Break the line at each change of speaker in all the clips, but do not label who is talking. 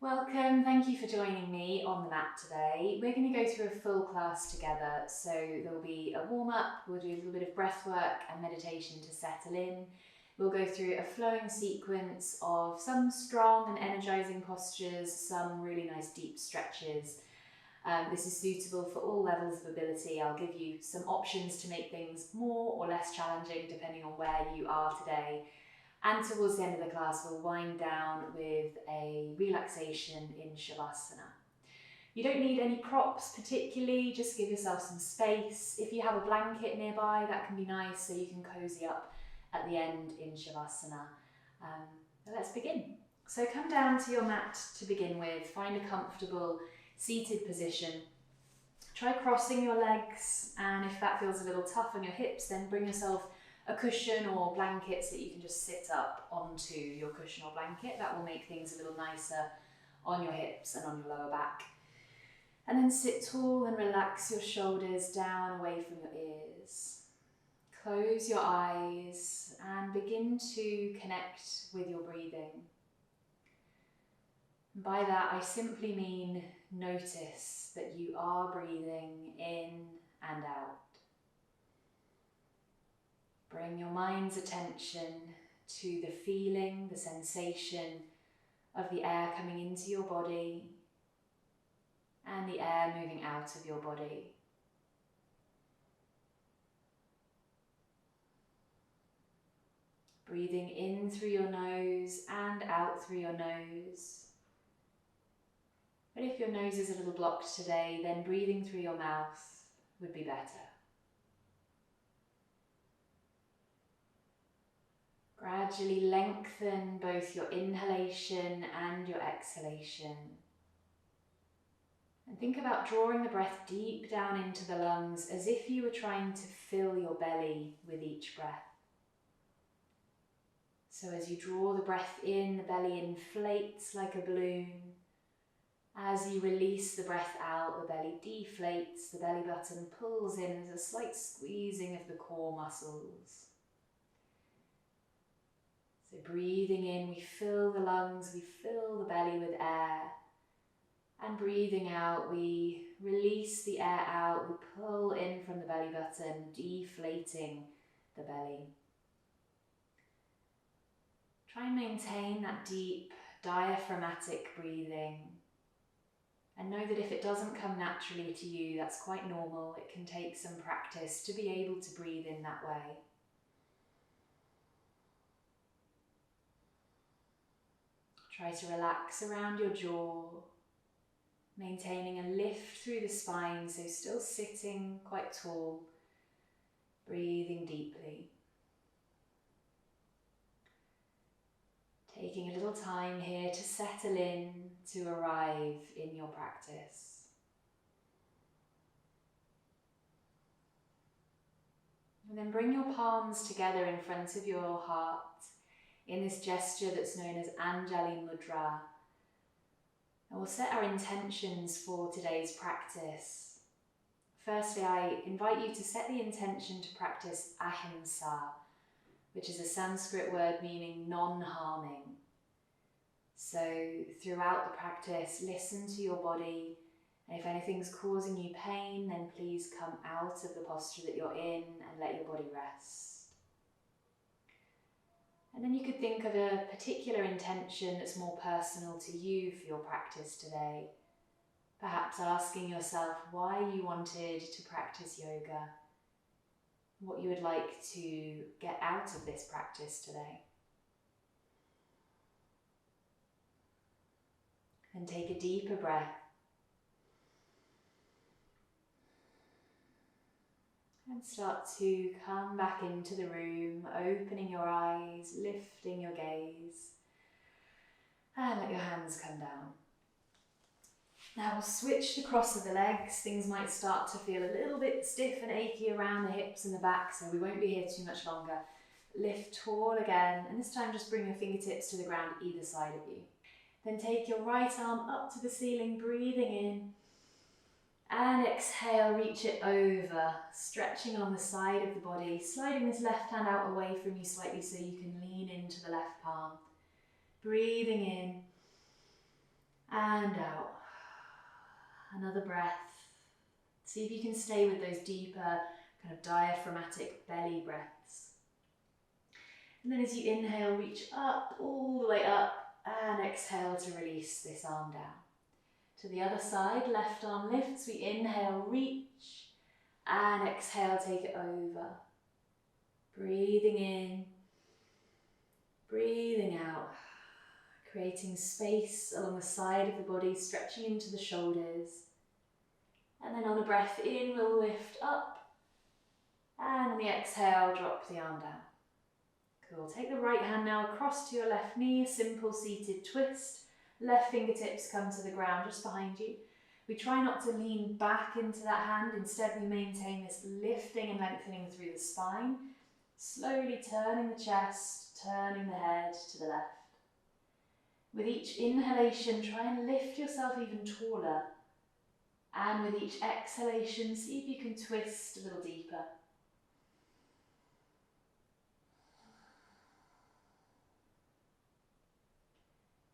Welcome, thank you for joining me on the mat today. We're going to go through a full class together, so there will be a warm-up, we'll do a little bit of breath work and meditation to settle in. We'll go through a flowing sequence of some strong and energizing postures, some really nice deep stretches. This is suitable for all levels of ability. I'll give you some options to make things more or less challenging depending on where you are today. And towards the end of the class, we'll wind down with a relaxation in Shavasana. You don't need any props particularly, just give yourself some space. If you have a blanket nearby, that can be nice, so you can cozy up at the end in Shavasana. Let's begin. So come down to your mat to begin with. Find a comfortable seated position. Try crossing your legs, and if that feels a little tough on your hips, then bring yourself a cushion or blanket so that you can just sit up onto your cushion or blanket. That will make things a little nicer on your hips and on your lower back. And then sit tall and relax your shoulders down away from your ears. Close your eyes and begin to connect with your breathing. And by that I simply mean notice that you are breathing in and out. Bring your mind's attention to the feeling, the sensation of the air coming into your body and the air moving out of your body. Breathing in through your nose and out through your nose. But if your nose is a little blocked today, then breathing through your mouth would be better. Gradually lengthen both your inhalation and your exhalation. And think about drawing the breath deep down into the lungs as if you were trying to fill your belly with each breath. So as you draw the breath in, the belly inflates like a balloon. As you release the breath out, the belly deflates, the belly button pulls in, there's a slight squeezing of the core muscles. So breathing in, we fill the lungs, we fill the belly with air. And breathing out, we release the air out, we pull in from the belly button, deflating the belly. Try and maintain that deep diaphragmatic breathing. And know that if it doesn't come naturally to you, that's quite normal. It can take some practice to be able to breathe in that way. Try to relax around your jaw, maintaining a lift through the spine, so still sitting quite tall, breathing deeply. Taking a little time here to settle in, to arrive in your practice. And then bring your palms together in front of your heart in this gesture that's known as Anjali Mudra. And we'll set our intentions for today's practice. Firstly, I invite you to set the intention to practice ahimsa, which is a Sanskrit word meaning non-harming. So throughout the practice, listen to your body, and if anything's causing you pain, then please come out of the posture that you're in and let your body rest. And then you could think of a particular intention that's more personal to you for your practice today. Perhaps asking yourself why you wanted to practice yoga, what you would like to get out of this practice today. And take a deeper breath. And start to come back into the room, opening your eyes, lifting your gaze. And let your hands come down. Now we'll switch to cross of the legs. Things might start to feel a little bit stiff and achy around the hips and the back, so we won't be here too much longer. Lift tall again, and this time just bring your fingertips to the ground either side of you. Then take your right arm up to the ceiling, breathing in. And exhale, reach it over, stretching along the side of the body, sliding this left hand out away from you slightly so you can lean into the left palm. Breathing in And out. Another breath. See if you can stay with those deeper kind of diaphragmatic belly breaths. And then as you inhale, reach up, all the way up, and exhale to release this arm down. To the other side, left arm lifts, we inhale, reach, and exhale, take it over. Breathing in, breathing out, creating space along the side of the body, stretching into the shoulders. And then on a breath in, we'll lift up, and on the exhale, drop the arm down. Cool, take the right hand now across to your left knee, a simple seated twist. Left fingertips come to the ground just behind you. We try not to lean back into that hand, instead we maintain this lifting and lengthening through the spine. Slowly turning the chest, turning the head to the left. With each inhalation, try and lift yourself even taller. And with each exhalation, see if you can twist a little deeper.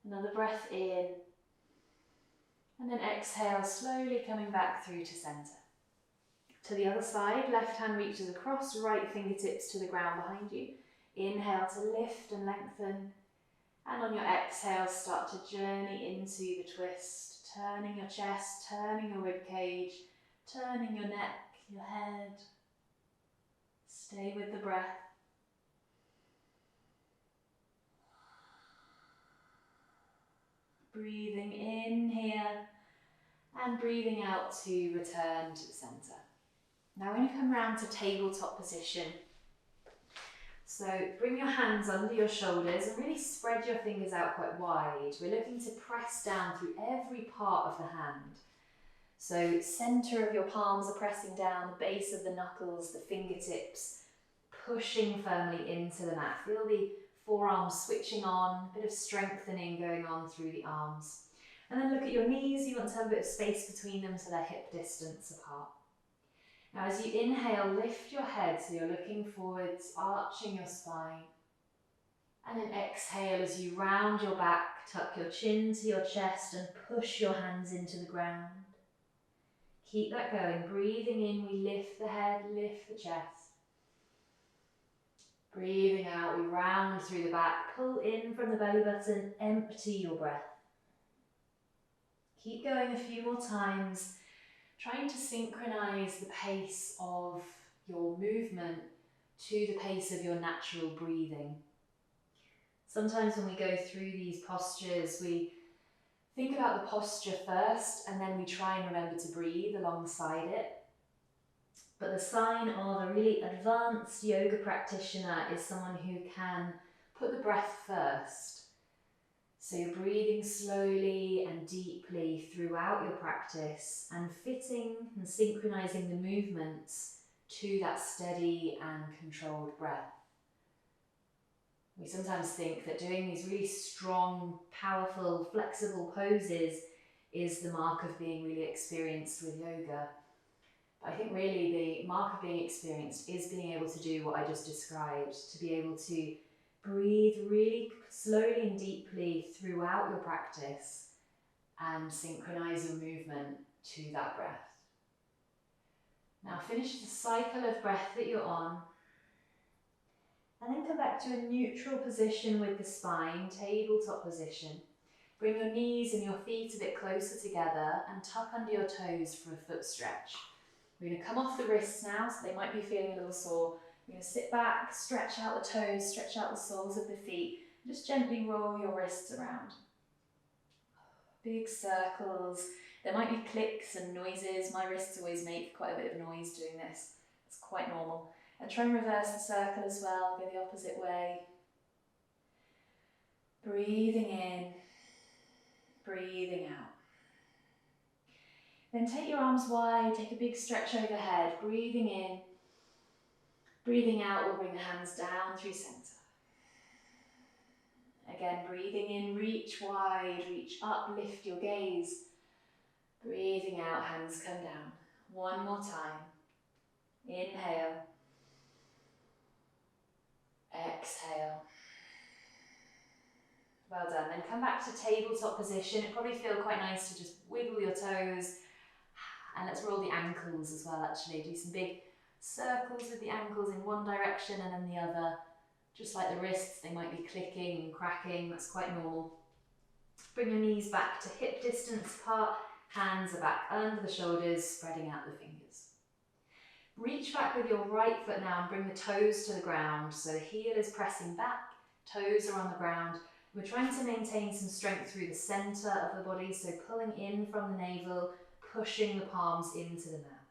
Another breath in. And then exhale, slowly coming back through to centre. To the other side, left hand reaches across, right fingertips to the ground behind you. Inhale to lift and lengthen. And on your exhale, start to journey into the twist, turning your chest, turning your rib cage, turning your neck, your head. Stay with the breath. Breathing in here and breathing out to return to the centre. Now we're going to come round to tabletop position. So bring your hands under your shoulders and really spread your fingers out quite wide. We're looking to press down through every part of the hand. So centre of your palms are pressing down, the base of the knuckles, the fingertips, pushing firmly into the mat. Feel the forearms switching on, a bit of strengthening going on through the arms. And then look at your knees. You want to have a bit of space between them so they're hip distance apart. Now as you inhale, lift your head so you're looking forwards, arching your spine. And then exhale as you round your back, tuck your chin to your chest and push your hands into the ground. Keep that going. Breathing in, we lift the head, lift the chest. Breathing out, we round through the back, pull in from the belly button, empty your breath. Keep going a few more times, trying to synchronize the pace of your movement to the pace of your natural breathing. Sometimes when we go through these postures, we think about the posture first and then we try and remember to breathe alongside it. But the sign of a really advanced yoga practitioner is someone who can put the breath first. So you're breathing slowly and deeply throughout your practice and fitting and synchronizing the movements to that steady and controlled breath. We sometimes think that doing these really strong, powerful, flexible poses is the mark of being really experienced with yoga. But I think really the mark of being experienced is being able to do what I just described, to be able to breathe really slowly and deeply throughout your practice and synchronize your movement to that breath. Now finish the cycle of breath that you're on and then come back to a neutral position with the spine, tabletop position. Bring your knees and your feet a bit closer together and tuck under your toes for a foot stretch. We're going to come off the wrists now, so they might be feeling a little sore. We're going to sit back, stretch out the toes, stretch out the soles of the feet, and just gently roll your wrists around. Big circles. There might be clicks and noises. My wrists always make quite a bit of noise doing this. It's quite normal. And try and reverse the circle as well, go the opposite way. Breathing in, breathing out. Then take your arms wide, take a big stretch overhead, breathing in. Breathing out, we'll bring the hands down through centre. Again, breathing in, reach wide, reach up, lift your gaze. Breathing out, hands come down. One more time. Inhale. Exhale. Well done. Then come back to tabletop position. It'd probably feel quite nice to just wiggle your toes. And let's roll the ankles as well, actually. Do some big circles with the ankles in one direction and then the other. Just like the wrists, they might be clicking and cracking. That's quite normal. Bring your knees back to hip distance apart. Hands are back under the shoulders, spreading out the fingers. Reach back with your right foot now and bring the toes to the ground. So the heel is pressing back, toes are on the ground. We're trying to maintain some strength through the centre of the body, so pulling in from the navel, pushing the palms into the mat.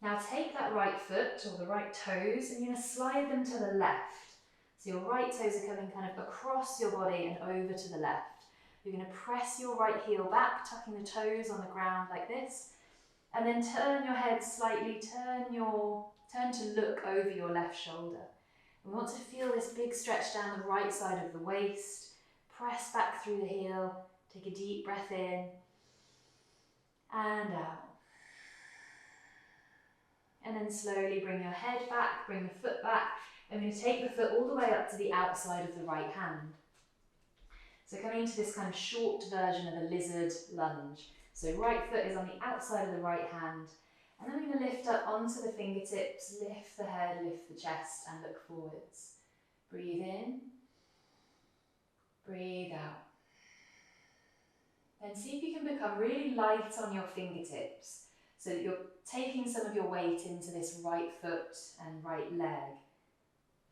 Now take that right foot or the right toes and you're going to slide them to the left. So your right toes are coming kind of across your body and over to the left. You're going to press your right heel back, tucking the toes on the ground like this, and then turn your head slightly, turn to look over your left shoulder. We want to feel this big stretch down the right side of the waist. Press back through the heel. Take a deep breath in and out. And then slowly bring your head back, bring the foot back. I'm going to take the foot all the way up to the outside of the right hand. So coming into this kind of short version of a lizard lunge. So right foot is on the outside of the right hand. And then we're going to lift up onto the fingertips, lift the head, lift the chest and look forwards. Breathe in, breathe out. Then see if you can become really light on your fingertips so that you're taking some of your weight into this right foot and right leg.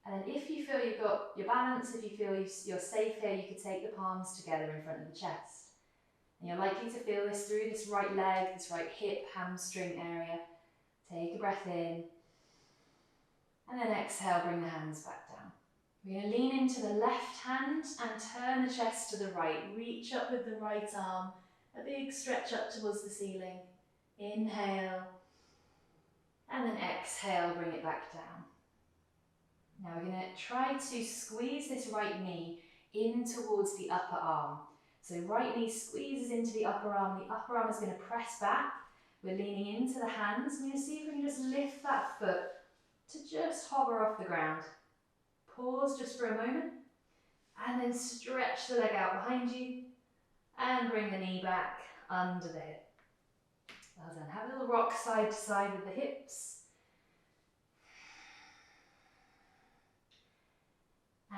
And then if you feel you've got your balance, if you feel you're safe here, you could take the palms together in front of the chest. And you're likely to feel this through this right leg, this right hip, hamstring area. Take a breath in. And then exhale, bring the hands back down. We're going to lean into the left hand and turn the chest to the right. Reach up with the right arm. A big stretch up towards the ceiling. Inhale. And then exhale, bring it back down. Now we're going to try to squeeze this right knee in towards the upper arm. So right knee squeezes into the upper arm is going to press back. We're leaning into the hands. We're going to see if we can just lift that foot to just hover off the ground. Pause just for a moment and then stretch the leg out behind you and bring the knee back under the hip. Well done. Have a little rock side to side with the hips.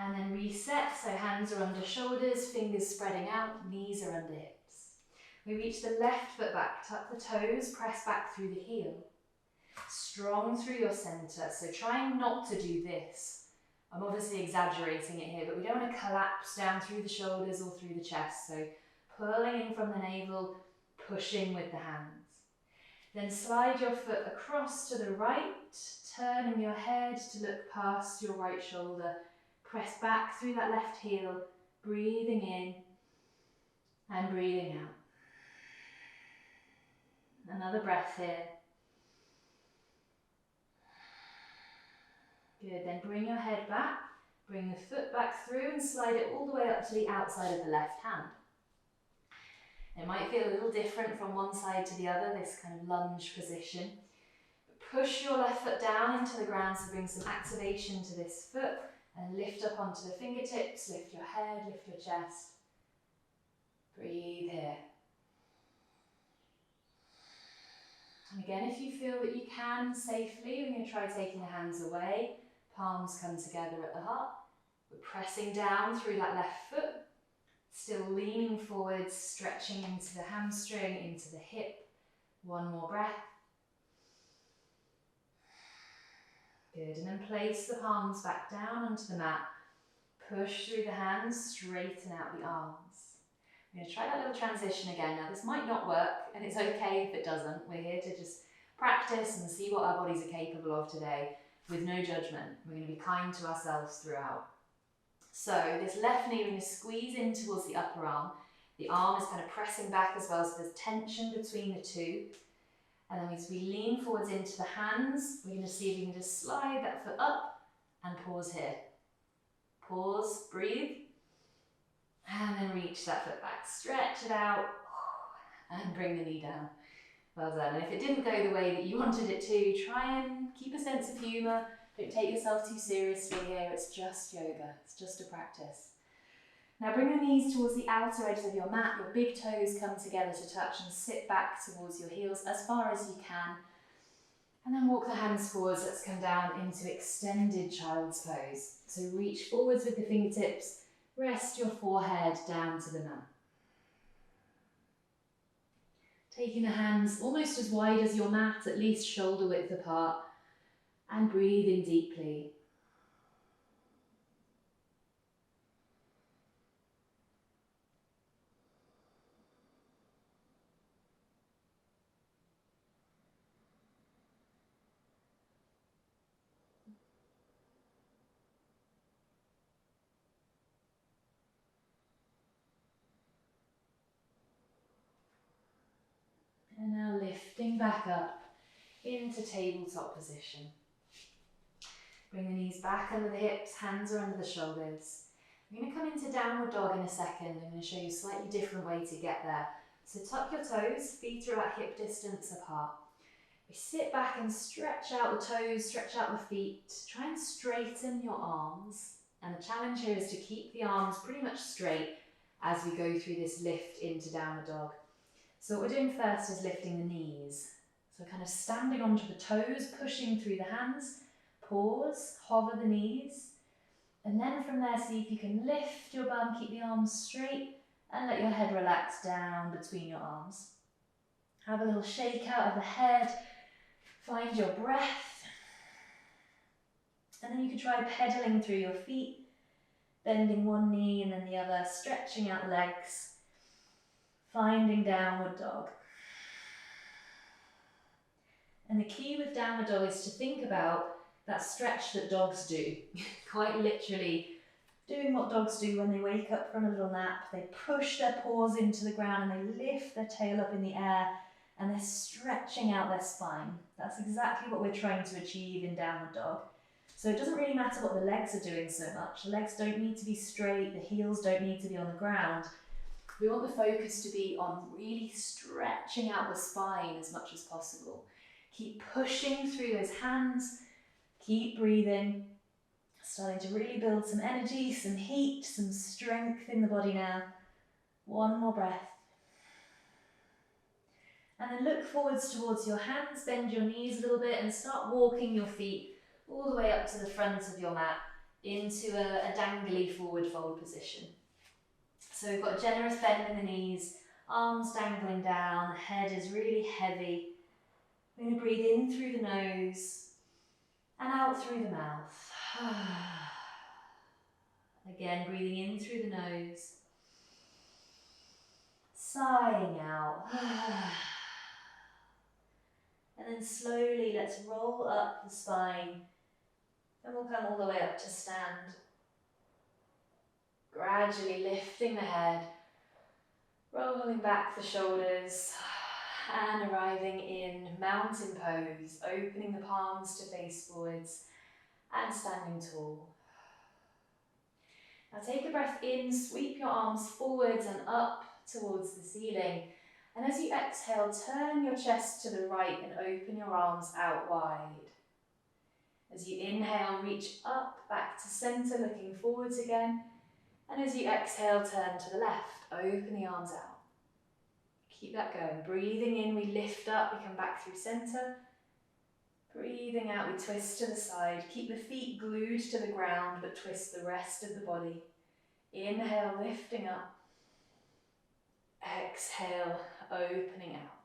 And then reset, so hands are under shoulders, fingers spreading out, knees are under hips. We reach the left foot back, tuck the toes, press back through the heel. Strong through your centre, so trying not to do this. I'm obviously exaggerating it here, but we don't want to collapse down through the shoulders or through the chest. So pulling in from the navel, pushing with the hands. Then slide your foot across to the right, turning your head to look past your right shoulder. Press back through that left heel, breathing in and breathing out. Another breath here. Good, then bring your head back, bring the foot back through and slide it all the way up to the outside of the left hand. It might feel a little different from one side to the other, this kind of lunge position. But push your left foot down into the ground, so bring some activation to this foot. And lift up onto the fingertips, lift your head, lift your chest. Breathe here. And again, if you feel that you can safely, we're going to try taking the hands away. Palms come together at the heart. We're pressing down through that left foot. Still leaning forwards, stretching into the hamstring, into the hip. One more breath. Good, and then place the palms back down onto the mat. Push through the hands, straighten out the arms. We're going to try that little transition again. Now this might not work, and it's okay if it doesn't. We're here to just practice and see what our bodies are capable of today with no judgment. We're going to be kind to ourselves throughout. So this left knee, we're going to squeeze in towards the upper arm. The arm is kind of pressing back as well, so there's tension between the two. And then as we lean forwards into the hands, we're going to see if we can just slide that foot up and pause here. Pause, breathe, and then reach that foot back. Stretch it out and bring the knee down. Well done. And if it didn't go the way that you wanted it to, try and keep a sense of humour. Don't take yourself too seriously here. It's just yoga. It's just a practice. Now bring your knees towards the outer edges of your mat, your big toes come together to touch, and sit back towards your heels as far as you can. And then walk the hands forwards. Let's come down into extended child's pose. So reach forwards with the fingertips, rest your forehead down to the mat. Taking the hands almost as wide as your mat, at least shoulder width apart, and breathing deeply. And now lifting back up into tabletop position. Bring the knees back under the hips, hands are under the shoulders. We're going to come into downward dog in a second. I'm going to show you a slightly different way to get there. So tuck your toes, feet are at hip distance apart. We sit back and stretch out the toes, stretch out the feet. Try and straighten your arms. And the challenge here is to keep the arms pretty much straight as we go through this lift into downward dog. So what we're doing first is lifting the knees. So kind of standing onto the toes, pushing through the hands, pause, hover the knees, and then from there see if you can lift your bum, keep the arms straight, and let your head relax down between your arms. Have a little shake out of the head, find your breath, and then you can try pedaling through your feet, bending one knee and then the other, stretching out the legs, finding downward dog. And the key with downward dog is to think about that stretch that dogs do. Quite literally doing what dogs do when they wake up from a little nap. They push their paws into the ground and they lift their tail up in the air and they're stretching out their spine. That's exactly what we're trying to achieve in downward dog. So it doesn't really matter what the legs are doing so much. The legs don't need to be straight, the heels don't need to be on the ground. We want the focus to be on really stretching out the spine as much as possible. Keep pushing through those hands, keep breathing, starting to really build some energy, some heat, some strength in the body now. One more breath. And then look forwards towards your hands, bend your knees a little bit and start walking your feet all the way up to the front of your mat into a dangly forward fold position. So we've got a generous bend in the knees, arms dangling down, head is really heavy. We're going to breathe in through the nose and out through the mouth. Again, breathing in through the nose, sighing out. And then slowly let's roll up the spine and we'll come all the way up to stand. Gradually lifting the head, rolling back the shoulders and arriving in mountain pose, opening the palms to face forwards and standing tall. Now take a breath in, sweep your arms forwards and up towards the ceiling. And as you exhale, turn your chest to the right and open your arms out wide. As you inhale, reach up, back to center, looking forwards again. And as you exhale, turn to the left, open the arms out. Keep that going. Breathing in, we lift up, we come back through center. Breathing out, we twist to the side. Keep the feet glued to the ground, but twist the rest of the body. Inhale, lifting up. Exhale, opening out.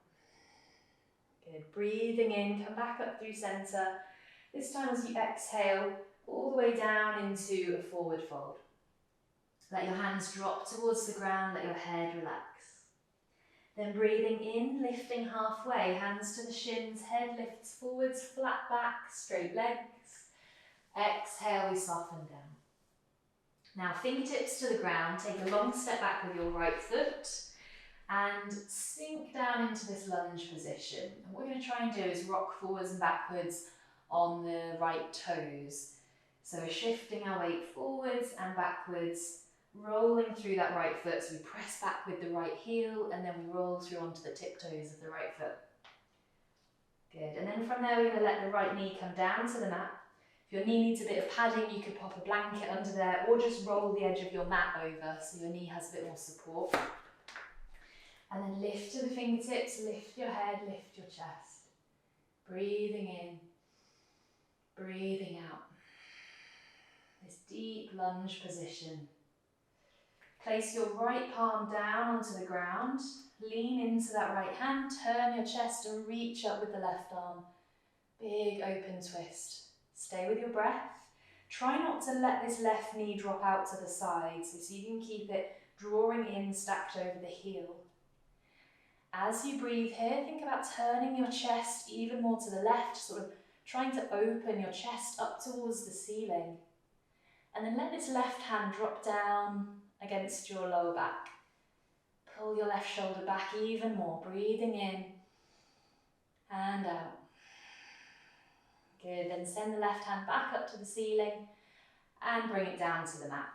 Good. Breathing in, come back up through center. This time as you exhale, all the way down into a forward fold. Let your hands drop towards the ground, let your head relax. Then breathing in, lifting halfway, hands to the shins, head lifts forwards, flat back, straight legs. Exhale, we soften down. Now fingertips to the ground, take a long step back with your right foot and sink down into this lunge position. And what we're going to try and do is rock forwards and backwards on the right toes. So we're shifting our weight forwards and backwards, rolling through that right foot. So we press back with the right heel and then we roll through onto the tiptoes of the right foot. Good. And then from there we're going to let the right knee come down to the mat. If your knee needs a bit of padding, you could pop a blanket under there or just roll the edge of your mat over so your knee has a bit more support. And then lift to the fingertips, lift your head, lift your chest. Breathing in, breathing out. This deep lunge position. Place your right palm down onto the ground. Lean into that right hand, turn your chest and reach up with the left arm. Big open twist. Stay with your breath. Try not to let this left knee drop out to the side, so you can keep it drawing in, stacked over the heel. As you breathe here, think about turning your chest even more to the left, sort of trying to open your chest up towards the ceiling. And then let this left hand drop down against your lower back. Pull your left shoulder back even more, breathing in and out. Good, then send the left hand back up to the ceiling and bring it down to the mat.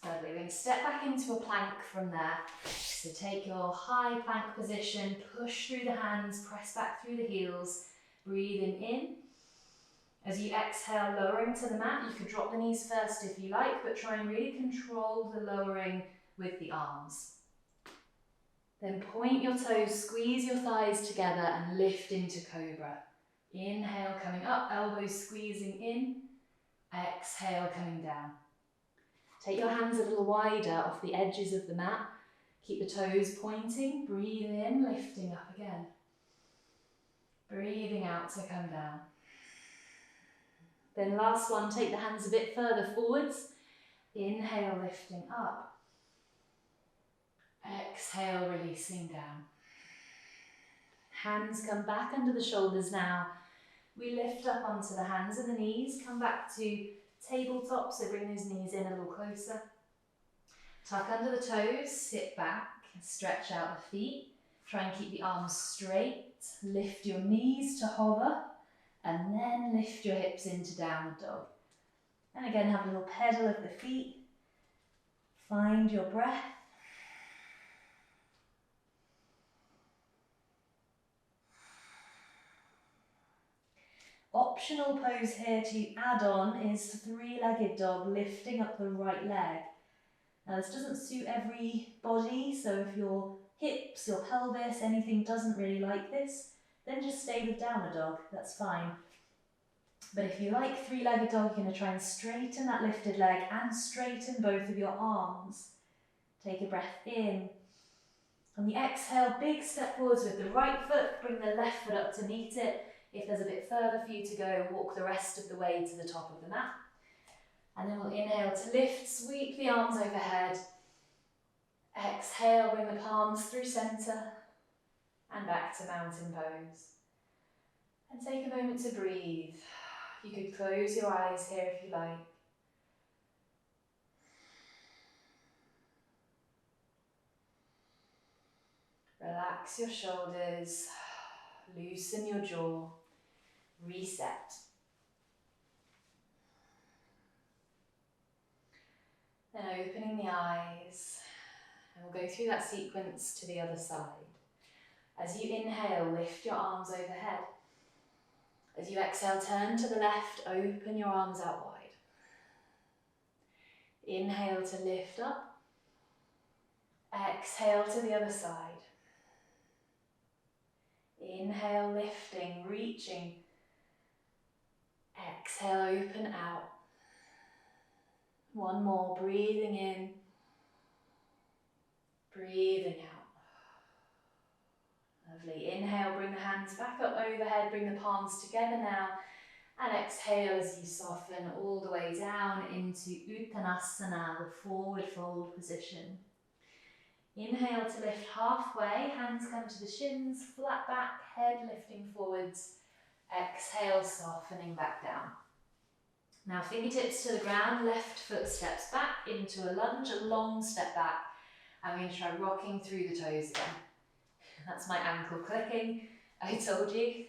Lovely, we're going to step back into a plank from there. So take your high plank position, push through the hands, press back through the heels, breathing in. As you exhale, lowering to the mat, you could drop the knees first if you like, but try and really control the lowering with the arms. Then point your toes, squeeze your thighs together and lift into cobra. Inhale, coming up, elbows squeezing in. Exhale, coming down. Take your hands a little wider off the edges of the mat. Keep the toes pointing. Breathe in, lifting up again. Breathing out to come down. Then last one, take the hands a bit further forwards. Inhale, lifting up. Exhale, releasing down. Hands come back under the shoulders now. We lift up onto the hands and the knees, come back to tabletop, so bring those knees in a little closer. Tuck under the toes, sit back, stretch out the feet. Try and keep the arms straight. Lift your knees to hover, and then lift your hips into downward dog. And again, have a little pedal of the feet. Find your breath. Optional pose here to add on is three-legged dog, lifting up the right leg. Now this doesn't suit every body, so if your hips, your pelvis, anything doesn't really like this, then just stay with downward dog, that's fine. But if you like three-legged dog, you're going to try and straighten that lifted leg and straighten both of your arms. Take a breath in. On the exhale, big step forwards with the right foot, bring the left foot up to meet it. If there's a bit further for you to go, walk the rest of the way to the top of the mat. And then we'll inhale to lift, sweep the arms overhead. Exhale, bring the palms through centre and back to mountain pose. And take a moment to breathe. You could close your eyes here if you like. Relax your shoulders, loosen your jaw, reset. Then opening the eyes, and we'll go through that sequence to the other side. As you inhale, lift your arms overhead. As you exhale, turn to the left, open your arms out wide. Inhale to lift up. Exhale to the other side. Inhale, lifting, reaching. Exhale, open out. One more, breathing in, breathing out. Lovely. Inhale, bring the hands back up overhead, bring the palms together now. And exhale as you soften all the way down into Uttanasana, the forward fold position. Inhale to lift halfway, hands come to the shins, flat back, head lifting forwards. Exhale, softening back down. Now fingertips to the ground, left foot steps back into a lunge, a long step back. I'm going to try rocking through the toes again. That's my ankle clicking. I told you,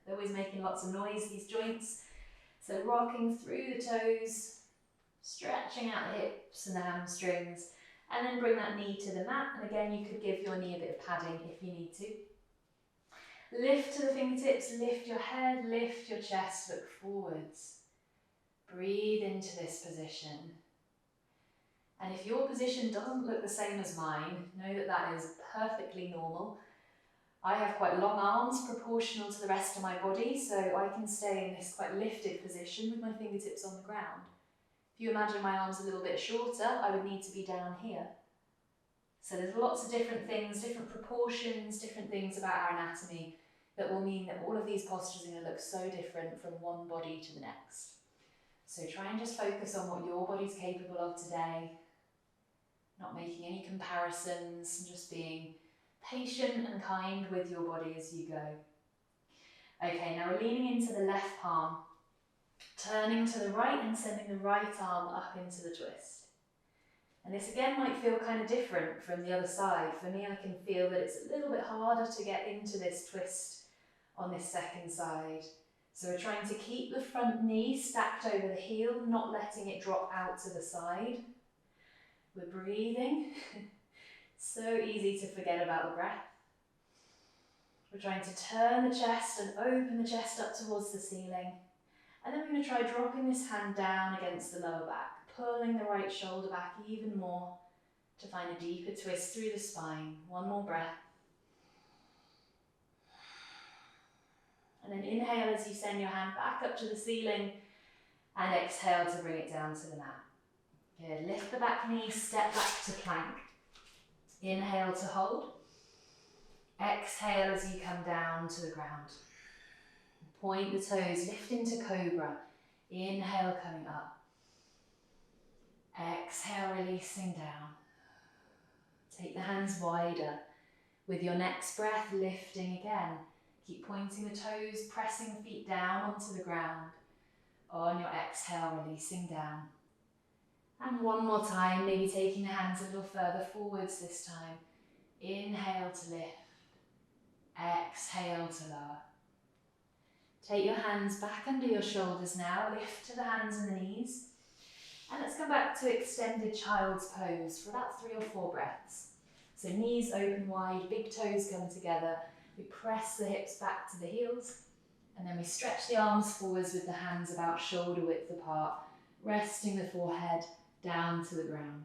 they're always making lots of noise, these joints. So rocking through the toes, stretching out the hips and the hamstrings, and then bring that knee to the mat. And again, you could give your knee a bit of padding if you need to. Lift to the fingertips, lift your head, lift your chest, look forwards. Breathe into this position. And if your position doesn't look the same as mine, know that that is perfectly normal. I have quite long arms proportional to the rest of my body, so I can stay in this quite lifted position with my fingertips on the ground. If you imagine my arms a little bit shorter, I would need to be down here. So there's lots of different things, different proportions, different things about our anatomy that will mean that all of these postures are going to look so different from one body to the next. So try and just focus on what your body's capable of today, not making any comparisons, and just being patient and kind with your body as you go. Okay, now we're leaning into the left palm, turning to the right and sending the right arm up into the twist. And this again might feel kind of different from the other side. For me, I can feel that it's a little bit harder to get into this twist on this second side. So we're trying to keep the front knee stacked over the heel, not letting it drop out to the side. We're breathing. So easy to forget about the breath. We're trying to turn the chest and open the chest up towards the ceiling. And then we're going to try dropping this hand down against the lower back, pulling the right shoulder back even more to find a deeper twist through the spine. One more breath. And then inhale as you send your hand back up to the ceiling and exhale to bring it down to the mat. Good. Lift the back knee, step back to plank. Inhale to hold. Exhale as you come down to the ground. Point the toes, lift into cobra. Inhale, coming up. Exhale, releasing down. Take the hands wider. With your next breath, lifting again. Keep pointing the toes, pressing feet down onto the ground. On your exhale, releasing down. And one more time, maybe taking the hands a little further forwards this time. Inhale to lift. Exhale to lower. Take your hands back under your shoulders now. Lift to the hands and the knees. And let's come back to extended child's pose for about 3 or 4 breaths. So knees open wide, big toes come together. We press the hips back to the heels. And then we stretch the arms forwards with the hands about shoulder width apart, resting the forehead down to the ground.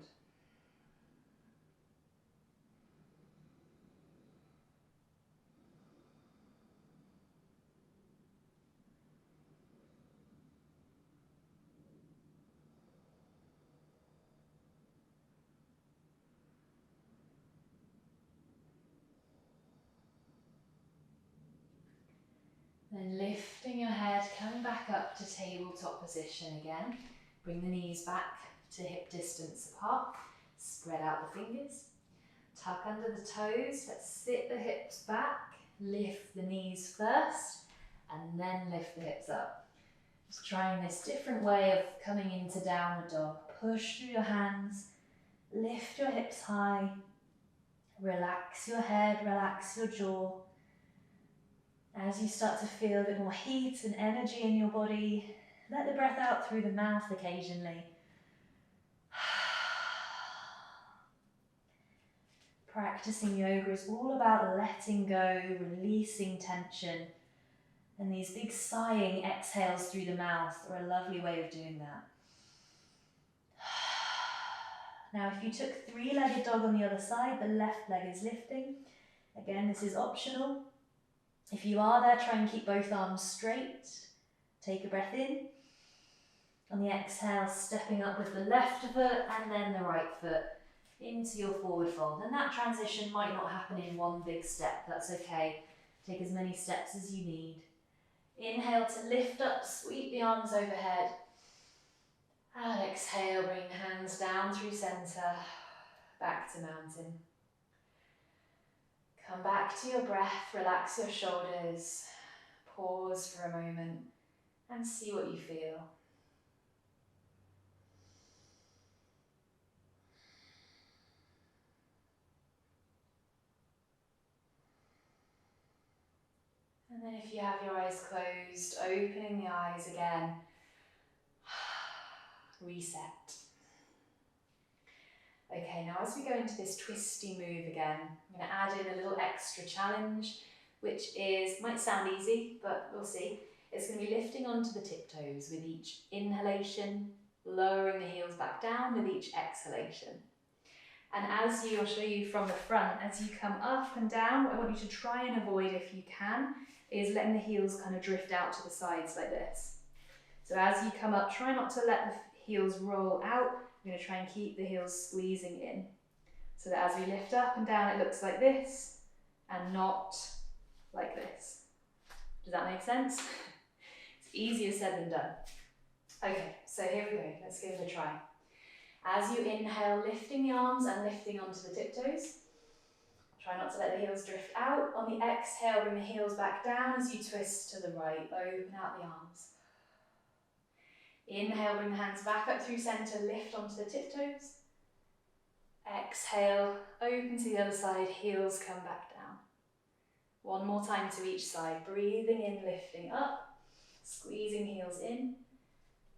Then lifting your head, coming back up to tabletop position again. Bring the knees back to hip distance apart. Spread out the fingers. Tuck under the toes. Let's sit the hips back. Lift the knees first and then lift the hips up. Just trying this different way of coming into downward dog. Push through your hands. Lift your hips high. Relax your head, relax your jaw. As you start to feel a bit more heat and energy in your body, let the breath out through the mouth occasionally. Practicing yoga is all about letting go, releasing tension, and these big sighing exhales through the mouth are a lovely way of doing that. Now, if you took 3-legged dog on the other side, the left leg is lifting. Again, this is optional. If you are there, try and keep both arms straight. Take a breath in. On the exhale, stepping up with the left foot and then the right foot into your forward fold. And that transition might not happen in one big step. That's okay. Take as many steps as you need. Inhale to lift up, sweep the arms overhead. And exhale, bring the hands down through center, back to mountain. Come back to your breath, relax your shoulders, pause for a moment and see what you feel. And then if you have your eyes closed, opening the eyes again, reset. Okay, now as we go into this twisty move again, I'm going to add in a little extra challenge, which is, might sound easy, but we'll see, It's going to be lifting onto the tiptoes with each inhalation, lowering the heels back down with each exhalation. And as I'll show you from the front, as you come up and down, what I want you to try and avoid if you can, is letting the heels kind of drift out to the sides like this. So as you come up, try not to let the heels roll out. I'm going to try and keep the heels squeezing in. So that as we lift up and down, it looks like this, and not like this. Does that make sense? It's easier said than done. Okay, so here we go. Let's give it a try. As you inhale, lifting the arms and lifting onto the tiptoes. Try not to let the heels drift out. On the exhale, bring the heels back down as you twist to the right. Open out the arms. Inhale, bring the hands back up through center, lift onto the tiptoes. Exhale, open to the other side, heels come back down. One more time to each side. Breathing in, lifting up, squeezing heels in.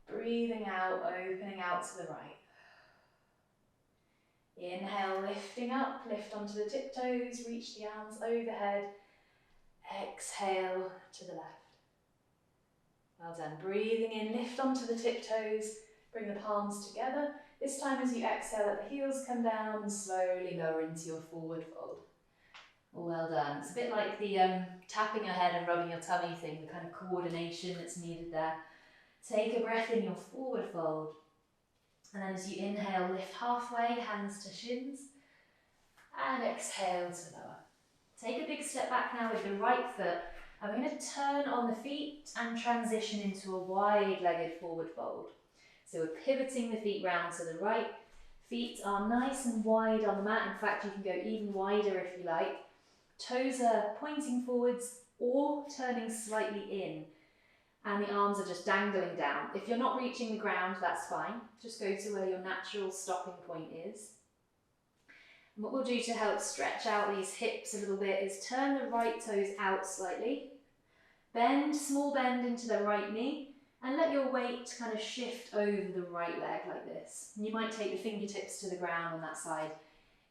Breathing out, opening out to the right. Inhale, lifting up, lift onto the tiptoes, reach the arms overhead. Exhale to the left. Well done. Breathing in, lift onto the tiptoes, bring the palms together. This time as you exhale, let the heels come down and slowly lower into your forward fold. Well done. It's a bit like the tapping your head and rubbing your tummy thing, the kind of coordination that's needed there. Take a breath in your forward fold. And then as you inhale, lift halfway, hands to shins. And exhale to lower. Take a big step back now with the right foot. I'm going to turn on the feet and transition into a wide-legged forward fold. So we're pivoting the feet round to the right. Feet are nice and wide on the mat. In fact, you can go even wider if you like. Toes are pointing forwards or turning slightly in. And the arms are just dangling down. If you're not reaching the ground, that's fine. Just go to where your natural stopping point is. And what we'll do to help stretch out these hips a little bit is turn the right toes out slightly. Bend, small bend into the right knee, and let your weight kind of shift over the right leg like this. And you might take the fingertips to the ground on that side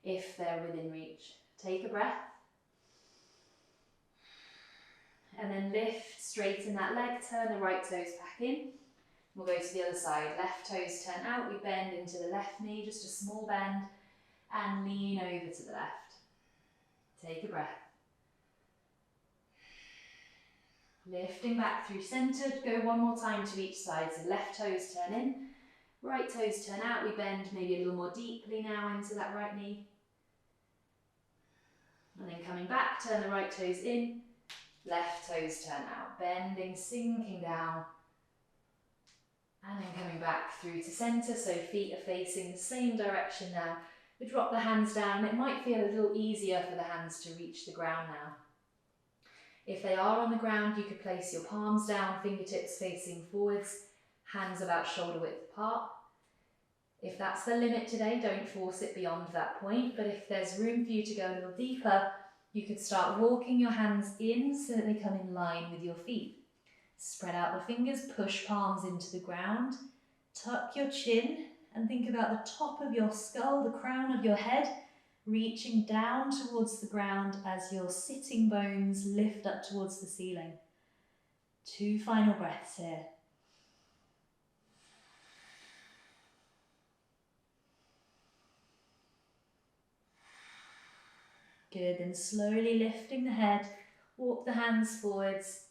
if they're within reach. Take a breath. And then lift, straighten that leg, turn the right toes back in. We'll go to the other side. Left toes turn out, we bend into the left knee, just a small bend, and lean over to the left. Take a breath. Lifting back through centre, go one more time to each side. So left toes turn in, right toes turn out, we bend maybe a little more deeply now into that right knee. And then coming back, turn the right toes in, left toes turn out, bending, sinking down, and then coming back through to centre, so feet are facing the same direction now. We drop the hands down, it might feel a little easier for the hands to reach the ground now. If they are on the ground, you could place your palms down, fingertips facing forwards, hands about shoulder width apart. If that's the limit today, don't force it beyond that point, but if there's room for you to go a little deeper, you could start walking your hands in so that they come in line with your feet. Spread out the fingers, push palms into the ground, tuck your chin and think about the top of your skull, the crown of your head, reaching down towards the ground as your sitting bones lift up towards the ceiling. 2 final breaths here. Good, then slowly lifting the head, walk the hands forwards.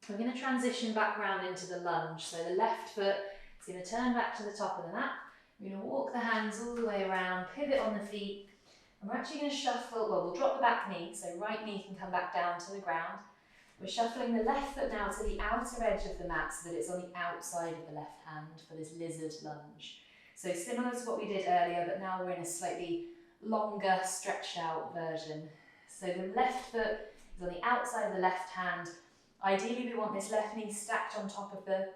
We're going to transition back round into the lunge. So the left foot is going to turn back to the top of the mat. We're going to walk the hands all the way around, pivot on the feet. And we're actually going to shuffle, well, we'll drop the back knee, so right knee can come back down to the ground. We're shuffling the left foot now to the outer edge of the mat so that it's on the outside of the left hand for this lizard lunge. So similar to what we did earlier, but now we're in a slightly longer, stretched out version. So the left foot is on the outside of the left hand. Ideally, we want this left knee stacked on top of the,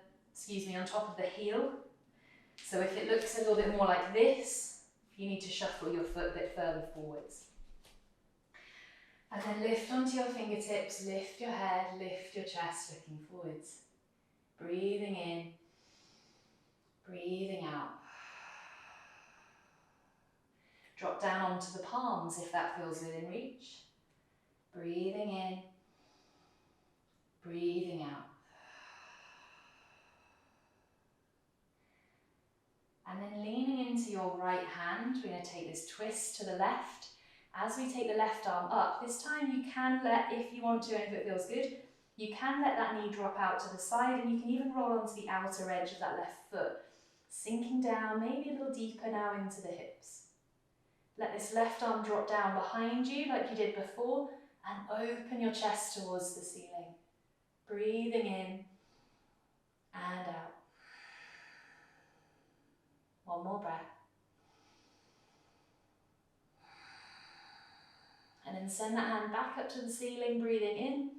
on top of the heel. So if it looks a little bit more like this, you need to shuffle your foot a bit further forwards. And then lift onto your fingertips, lift your head, lift your chest, looking forwards. Breathing in, breathing out. Drop down onto the palms if that feels within reach. Breathing in, breathing out. And then leaning into your right hand, we're going to take this twist to the left. As we take the left arm up, this time you can let, if you want to and if it feels good, you can let that knee drop out to the side, and you can even roll onto the outer edge of that left foot, sinking down maybe a little deeper now into the hips. Let this left arm drop down behind you like you did before, and open your chest towards the ceiling. Breathing in and out. One more breath. And then send that hand back up to the ceiling, breathing in.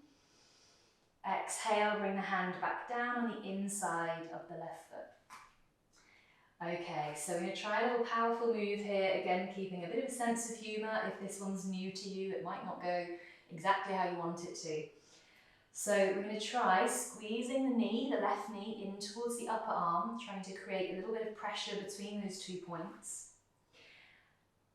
Exhale, bring the hand back down on the inside of the left foot. Okay, so we're going to try a little powerful move here, again keeping a bit of a sense of humour. If this one's new to you, it might not go exactly how you want it to. So we're going to try squeezing the knee, the left knee, in towards the upper arm, trying to create a little bit of pressure between those 2 points.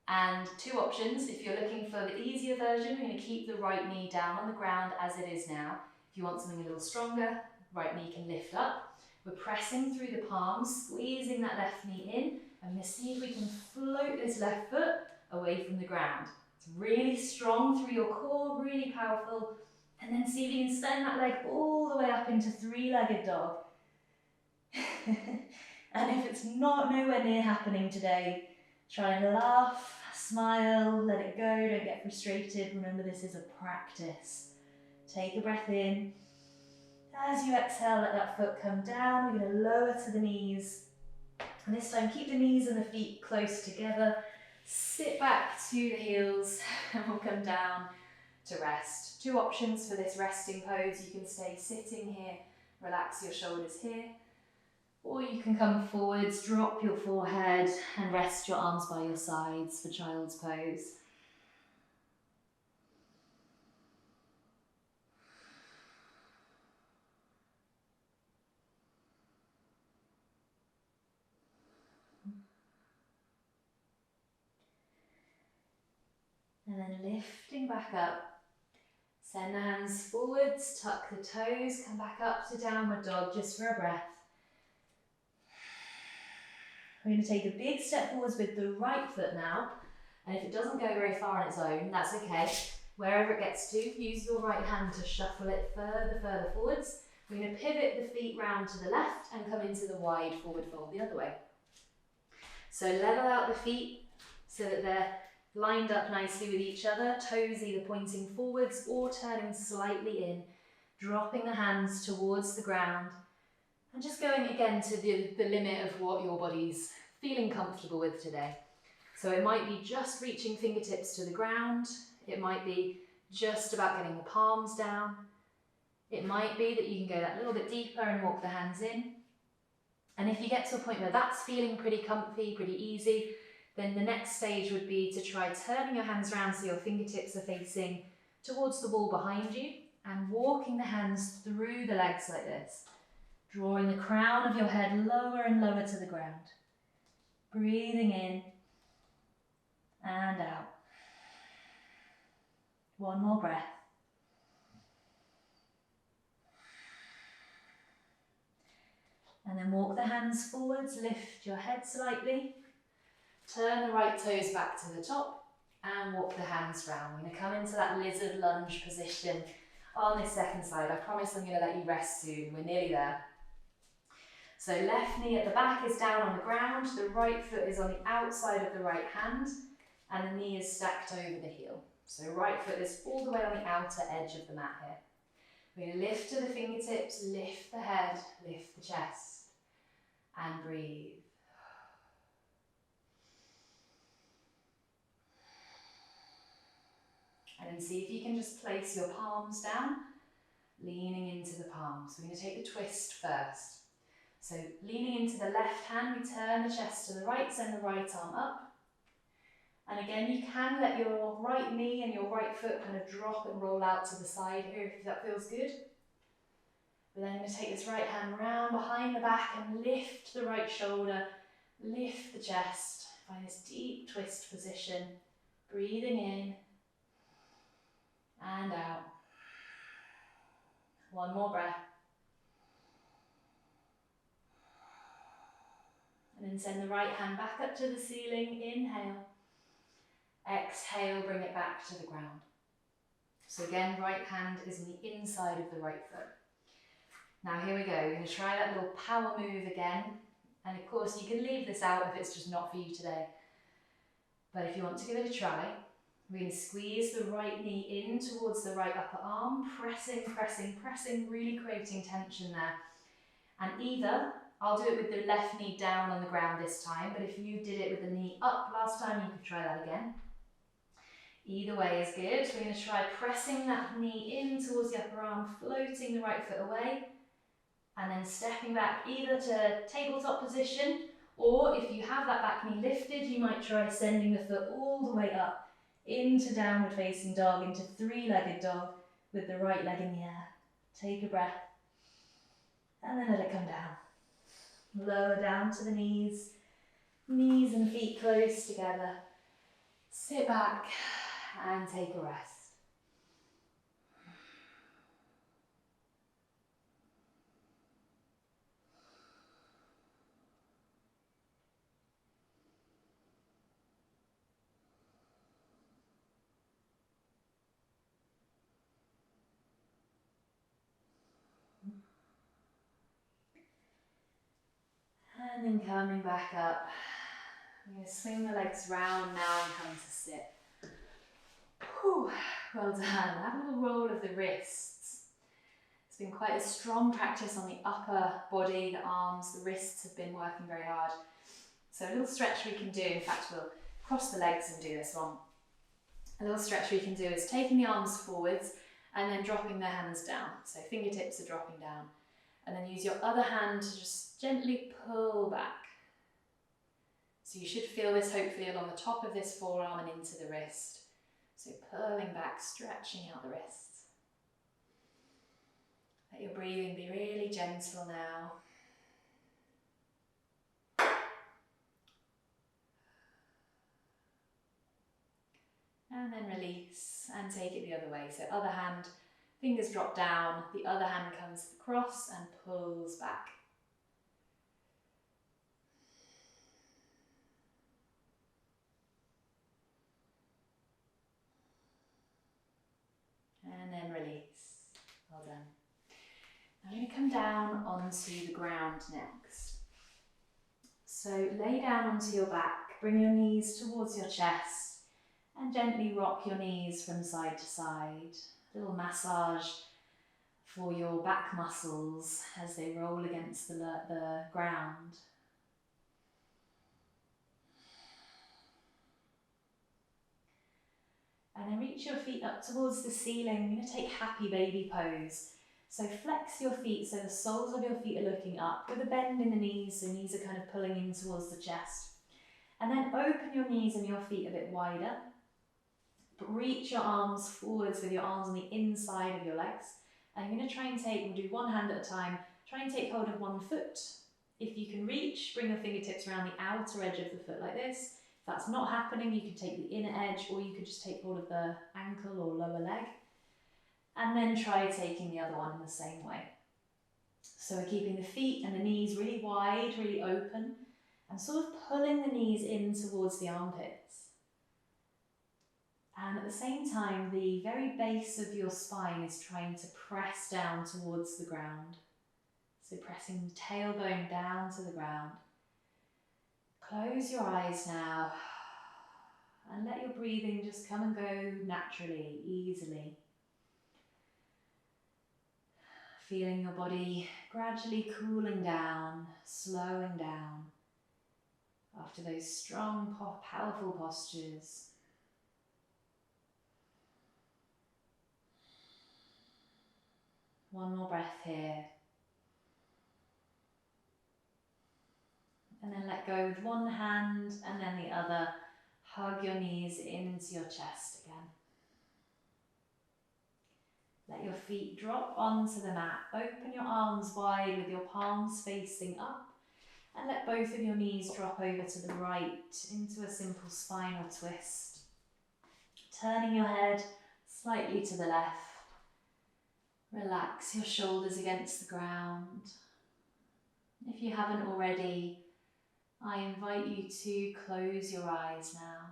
And 2 options. If you're looking for the easier version, we're going to keep the right knee down on the ground as it is now. If you want something a little stronger, right knee can lift up. We're pressing through the palms, squeezing that left knee in, and we're going to see if we can float this left foot away from the ground. It's really strong through your core, really powerful. And then see if you can send that leg all the way up into 3-legged dog. And if it's nowhere near happening today, try and laugh, smile, let it go, don't get frustrated. Remember, this is a practice. Take a breath in. As you exhale, let that foot come down. We're going to lower to the knees. And this time, keep the knees and the feet close together. Sit back to the heels, and we'll come down to rest. 2 options for this resting pose. You can stay sitting here, relax your shoulders here. Or you can come forwards, drop your forehead and rest your arms by your sides for child's pose. And then lifting back up. Send the hands forwards, tuck the toes, come back up to downward dog just for a breath. We're going to take a big step forwards with the right foot now, and if it doesn't go very far on its own, that's okay. Wherever it gets to, use your right hand to shuffle it further forwards. We're going to pivot the feet round to the left and come into the wide forward fold the other way. So level out the feet so that they're lined up nicely with each other, toes either pointing forwards or turning slightly in, dropping the hands towards the ground. And just going again to the limit of what your body's feeling comfortable with today. So it might be just reaching fingertips to the ground. It might be just about getting the palms down. It might be that you can go that little bit deeper and walk the hands in. And if you get to a point where that's feeling pretty comfy, pretty easy, then the next stage would be to try turning your hands around so your fingertips are facing towards the wall behind you and walking the hands through the legs like this. Drawing the crown of your head lower and lower to the ground. Breathing in and out. One more breath. And then walk the hands forwards, lift your head slightly. Turn the right toes back to the top and walk the hands round. We're going to come into that lizard lunge position on this second side. I promise I'm going to let you rest soon. We're nearly there. So left knee at the back is down on the ground, the right foot is on the outside of the right hand, and the knee is stacked over the heel. So right foot is all the way on the outer edge of the mat here. We're going to lift to the fingertips, lift the head, lift the chest, and breathe. And then see if you can just place your palms down, leaning into the palms. We're going to take the twist first. So leaning into the left hand, we turn the chest to the right, send the right arm up. And again, you can let your right knee and your right foot kind of drop and roll out to the side here if that feels good. We're then going to take this right hand round behind the back and lift the right shoulder, lift the chest, find this deep twist position, breathing in and out. One more breath. And then send the right hand back up to the ceiling. Inhale. Exhale, bring it back to the ground. So again, right hand is on the inside of the right foot. Now here we go, we're going to try that little power move again. And of course you can leave this out if it's just not for you today. But if you want to give it a try, we're going to squeeze the right knee in towards the right upper arm, pressing, pressing, pressing, really creating tension there. And either, I'll do it with the left knee down on the ground this time, but if you did it with the knee up last time, you could try that again. Either way is good. We're going to try pressing that knee in towards the upper arm, floating the right foot away, and then stepping back either to tabletop position, or if you have that back knee lifted, you might try sending the foot all the way up into downward facing dog, into three-legged dog with the right leg in the air. Take a breath, and then let it come down. Lower down to the knees, knees and feet close together. Sit back and take a rest. And then coming back up, I'm going to swing the legs round now and come to sit. Whew, well done. Have a little roll of the wrists. It's been quite a strong practice on the upper body, the arms, the wrists have been working very hard. So a little stretch we can do, in fact we'll cross the legs and do this one. A little stretch we can do is taking the arms forwards and then dropping the hands down. So fingertips are dropping down. And then use your other hand to just gently pull back. So you should feel this hopefully along the top of this forearm and into the wrist. So pulling back, stretching out the wrists. Let your breathing be really gentle now. And then release and take it the other way. So other hand, fingers drop down, the other hand comes across and pulls back. And then release. Well done. Now I'm going to come down onto the ground next. So lay down onto your back, bring your knees towards your chest and gently rock your knees from side to side. A little massage for your back muscles as they roll against the ground. And then reach your feet up towards the ceiling. You're going to take happy baby pose. So flex your feet so the soles of your feet are looking up with a bend in the knees, so knees are kind of pulling in towards the chest. And then open your knees and your feet a bit wider. But reach your arms forwards with your arms on the inside of your legs. And you're going to try and we'll do one hand at a time, try and take hold of one foot. If you can reach, bring your fingertips around the outer edge of the foot like this. If that's not happening, you could take the inner edge, or you could just take hold of the ankle or lower leg. And then try taking the other one in the same way. So we're keeping the feet and the knees really wide, really open, and sort of pulling the knees in towards the armpits. And at the same time, the very base of your spine is trying to press down towards the ground. So pressing the tailbone down to the ground. Close your eyes now and let your breathing just come and go naturally, easily. Feeling your body gradually cooling down, slowing down after those strong, powerful postures. One more breath here. And then let go with one hand and then the other. Hug your knees into your chest again. Let your feet drop onto the mat. Open your arms wide with your palms facing up. And let both of your knees drop over to the right into a simple spinal twist. Turning your head slightly to the left. Relax your shoulders against the ground. If you haven't already, I invite you to close your eyes now.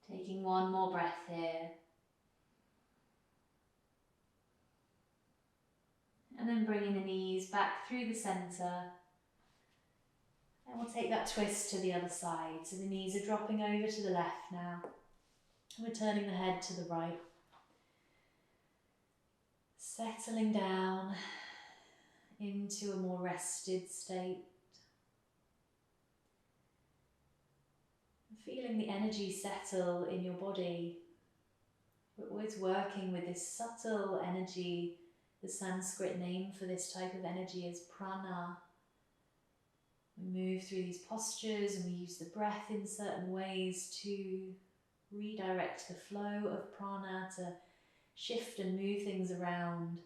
Taking one more breath here. And then bringing the knees back through the centre. And we'll take that twist to the other side. So the knees are dropping over to the left now. And we're turning the head to the right. Settling down into a more rested state. Feeling the energy settle in your body. We're always working with this subtle energy. The Sanskrit name for this type of energy is prana. We move through these postures and we use the breath in certain ways to redirect the flow of prana, to shift and move things around.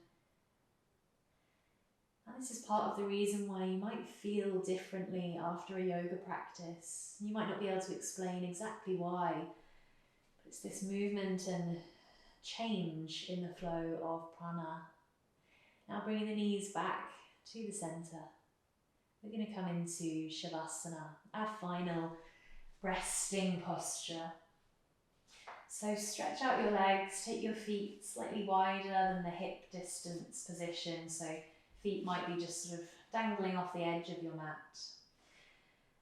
And this is part of the reason why you might feel differently after a yoga practice. You might not be able to explain exactly why, but it's this movement and change in the flow of prana. Now bringing the knees back to the centre. We're going to come into Shavasana, our final resting posture. So stretch out your legs, take your feet slightly wider than the hip distance position, so feet might be just sort of dangling off the edge of your mat.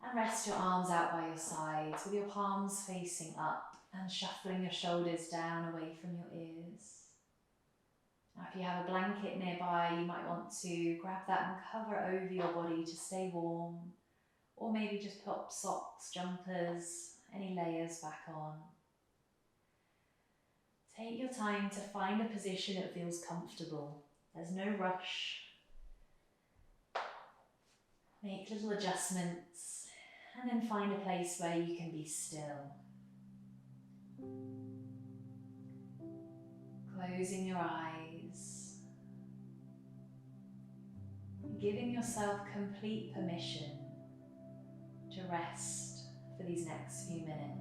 And rest your arms out by your sides with your palms facing up and shuffling your shoulders down away from your ears. Now if you have a blanket nearby, you might want to grab that and cover over your body to stay warm, or maybe just pop socks, jumpers, any layers back on. Take your time to find a position that feels comfortable. There's no rush. Make little adjustments and then find a place where you can be still. Closing your eyes. Giving yourself complete permission to rest for these next few minutes.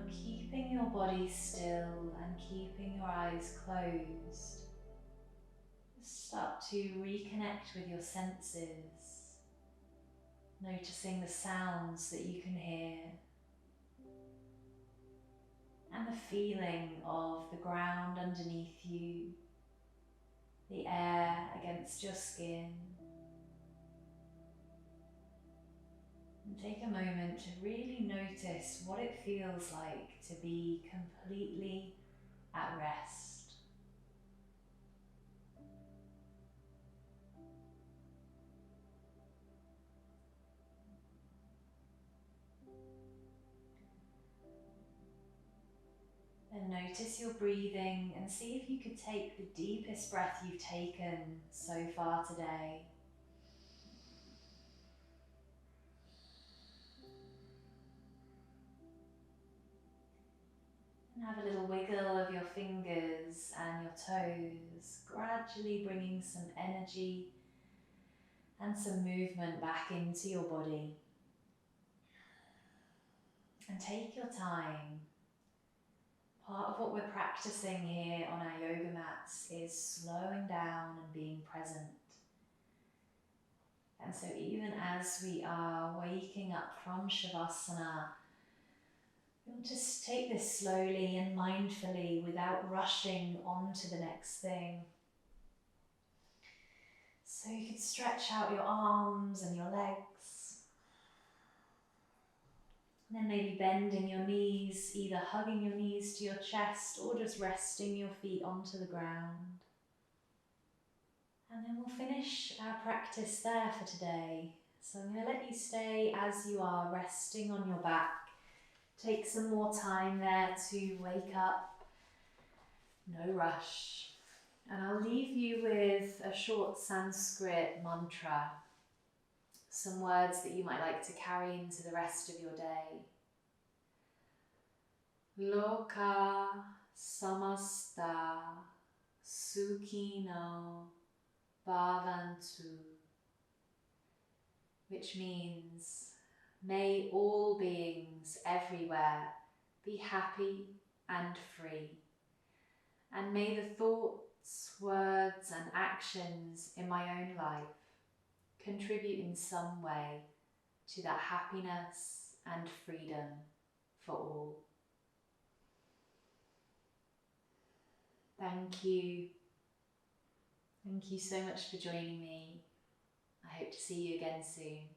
Keeping your body still and keeping your eyes closed, start to reconnect with your senses, noticing the sounds that you can hear and the feeling of the ground underneath you, the air against your skin. And take a moment to really notice what it feels like to be completely at rest. Then notice your breathing and see if you could take the deepest breath you've taken so far today. And have a little wiggle of your fingers and your toes, gradually bringing some energy and some movement back into your body. And take your time, Part of what we're practicing here on our yoga mats is slowing down and being present. And so even as we are waking up from Shavasana, we'll just take this slowly and mindfully without rushing on to the next thing. So you could stretch out your arms and your legs. And then maybe bending your knees, either hugging your knees to your chest or just resting your feet onto the ground. And then we'll finish our practice there for today. So I'm going to let you stay as you are, resting on your back. Take some more time there to wake up. No rush. And I'll leave you with a short Sanskrit mantra. Some words that you might like to carry into the rest of your day. Loka samasta sukhino bhavantu, which means may all beings everywhere be happy and free, and may the thoughts, words and actions in my own life contribute in some way to that happiness and freedom for all. Thank you. Thank you so much for joining me. I hope to see you again soon.